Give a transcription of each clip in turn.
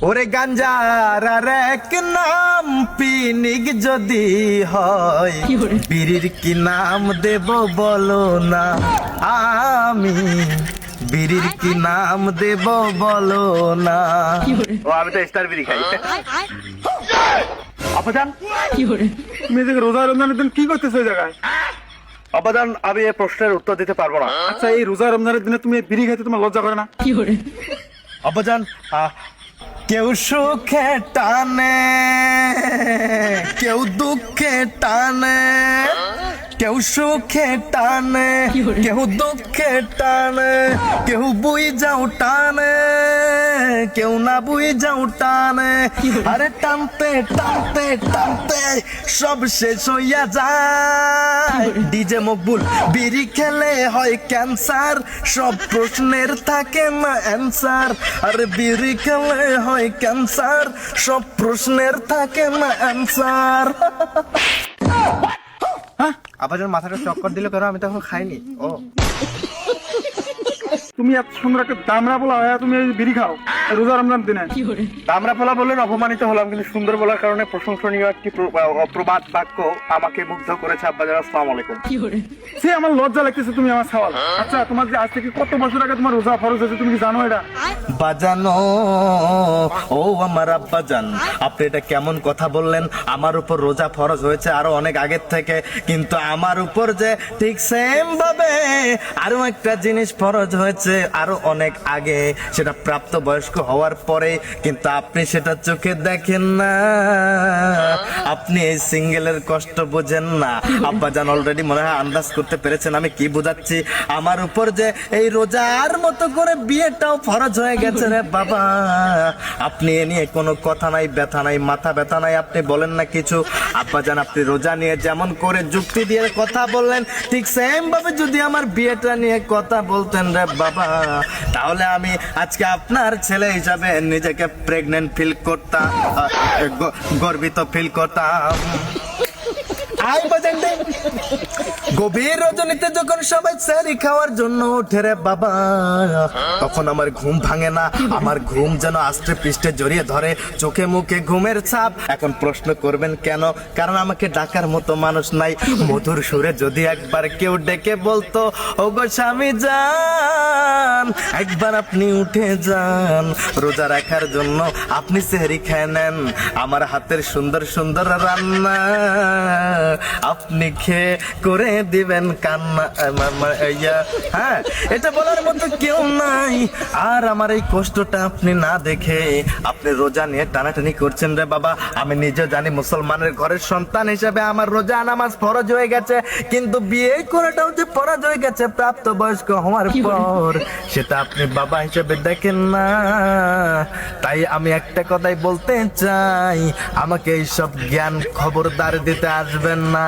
ওরে গাঞ্জার আর এক নাম পিনিক যদি হয়, বিড়ির কি নাম দেব বলো না, আমি বিড়ির কি নাম দেব বলো না। ও আমি তো স্টার বিড়ি খাই। আপাজান তুমি এদিকে রোজা রমজানের দিন কি করতেছো এই জায়গায়? আপাজান আমি এই প্রশ্নের উত্তর দিতে পারবো না। আচ্ছা, এই রোজা রমজানের দিনে তুমি বিড়ি খাইতে তোমার লজ্জা করে না? আপাজান কেউ সুখে টানে, কেউ দুঃখে টানে, কেউ সুখে টানে, কেউ দুঃখে টানে, কেউ বুই যাও টানে, কেউ না বুই যাও টানে। আরে টানতে টানতে টানতে সব শেষ হইয়া যায়। ডিজে মকবুল বিড়ি খেলে হয় ক্যান্সার, সব প্রশ্নের থাকে না অ্যান্সার। আরে বিড়ি খেলে হয় ক্যান্সার, সব প্রশ্নের থাকে না অ্যান্সার। আপাতত মাথাটা চক্কর দিল কেন? আমি তো এখন খাইনি। ও তুমি এত সুন্দর একটা দামরা বলা হয়, তুমি এই বিড়ি খাও রোজা রমজান দিনে? দামরা বলা বললেন, অপমানিত হলাম, কিন্তু সুন্দর বলার কারণে প্রশংসনীয় একটি প্রবাদ বাক্য আমাকে মুগ্ধ করেছে। আব্বাজান আসসালামু আলাইকুম। সে আমার লজ্জা লাগতেছে, তুমি আমার সওয়াল। আচ্ছা, তোমার যে আজ থেকে কত বছর আগে তোমার রোজা ফরজ হয়েছে, তুমি কি জানো এটা? বাজানো ও আমার আব্বাজান, আপনি এটা কেমন কথা বললেন? আমার উপর রোজা ফরজ হয়েছে আরো অনেক আগের থেকে, কিন্তু আমার উপর যে ঠিক সেম ভাবে আরো একটা জিনিস ফরজ হয়েছে আরো অনেক আগে, সেটা প্রাপ্ত বয়স্ক হওয়ার পরে, কিন্তু আপনি সেটা চোখে দেখেন না। আপনি এই সিঙ্গেলের কষ্ট বোঝেন না। আব্বাজান অলরেডি মনে হয় আন্দাজ করতে পেরেছেন আমি কি বোঝাচ্ছি। আমার উপর যে এই রোজার মতো করে বিয়েটাও ফরজ হয়ে গেছে রে বাবা। আপনি এ নিয়ে কোনো কথা নাই, ব্যথা নাই, মাথা ব্যথা নাই, আপনি বলেন না কিছু। আব্বাজান আপনি রোজা নিয়ে যেমন করে যুক্তি দিয়ে কথা বললেন, ঠিক সেম ভাবে যদি আমার বিয়েটা নিয়ে কথা বলতেন রে বাবা, তাহলে আমি আজকে আপনার ছেলে হিসাবে নিজেকে প্রেগনেন্ট ফিল করতাম, গর্বিত ফিল করতাম। গভীর রজনীতে যখন সবাই সেরি খাওয়ার জন্য ওঠে রে বাবা, তখন আমার ঘুম ভাঙে না। আমার ঘুম যেন আস্তে পৃষ্ঠে জড়িয়ে ধরে, চোখে মুখে ঘুমের ছাপ। এখন প্রশ্ন করবেন কেন? কারণ আমাকে ডাকার মতো মানুষ নাই। মধুর সুরে যদি একবার কেউ ডেকে বলতো, ওগো স্বামী যান, একবার আপনি উঠে যান, রোজা রাখার জন্য আপনি সেহরি খেয়ে নেন, আমার হাতের সুন্দর সুন্দর রান্না আপনি খেয়ে করে দিবেন কান্না। হ্যাঁ, এটা বলার মতো কেউ নাই। আর আমার এই কষ্টটা আপনি না দেখে আপনি রোজা নিয়ে টানাটানি করছেন রে বাবা। আমি নিজে জানি মুসলমানের ঘরের সন্তান হিসেবে আমার রোজা নামাজ ফরজ হয়ে গেছে, কিন্তু বিয়ে করাটাও যে ফরজ হয়ে গেছে প্রাপ্ত বয়স্ক হওয়ার পর, সেটা আপনি বাবা হিসেবে দেখেন না। তাই আমি একটা কথাই বলতে চাই, আমাকে এইসব জ্ঞান খবরদার দিতে আসবেন না।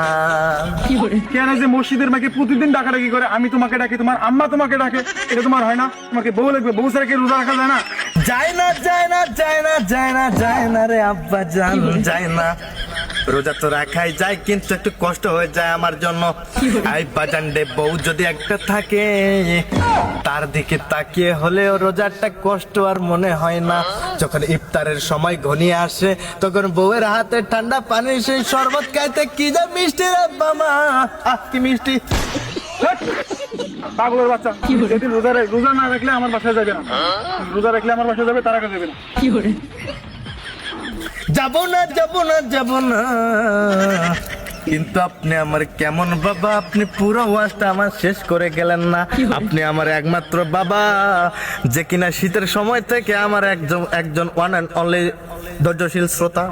কেন যে মসজিদের মাকে প্রতিদিন ডাকাডাকি করে, আমি তোমাকে ডাকি, তোমার আম্মা তোমাকে ডাকে, এটা তোমার হয় না? তোমাকে বউ লাগবে, বউ ছাড়া কি রোজা রাখা যায় না? যায় না, যায় না, যায় না, যায় না, যায় না রে আব্বা জান, যায় না। রোজা তো রাখাই যায়, কিন্তু একটু কষ্ট হয়ে যায় আমার জন্য। আই বাজান রে, বউ যদি একটা থাকে, তার দিকে তাকিয়ে হলেও রোজারটা কষ্ট আর মনে হয় না। যখন ইফতারের সময় ঘনিয়ে আসে, তখন বউয়ের হাতে ঠান্ডা পানির সেই শরবত খাইতে কি যা মিষ্টি রে বাবা, কি মিষ্টি। পাগলের বাচ্চা, যেদিন রোজা না রাখলে আমার বাসায় যাবে না, রোজা রাখলে আমার বাসায় যাবে, তার আগে যাবে না। যাবো না, যাবো না, যাবো না। কিন্তু আপনি আমার কেমন বাবা, আপনি পুরো ওয়াজটা আমার শেষ করে গেলেন না। আপনি আমার একমাত্র বাবা, যে কিনা শীতের সময় থেকে আমার একজন ওয়ান অ্যান্ড অনলি ধৈর্যশীল শ্রোতা।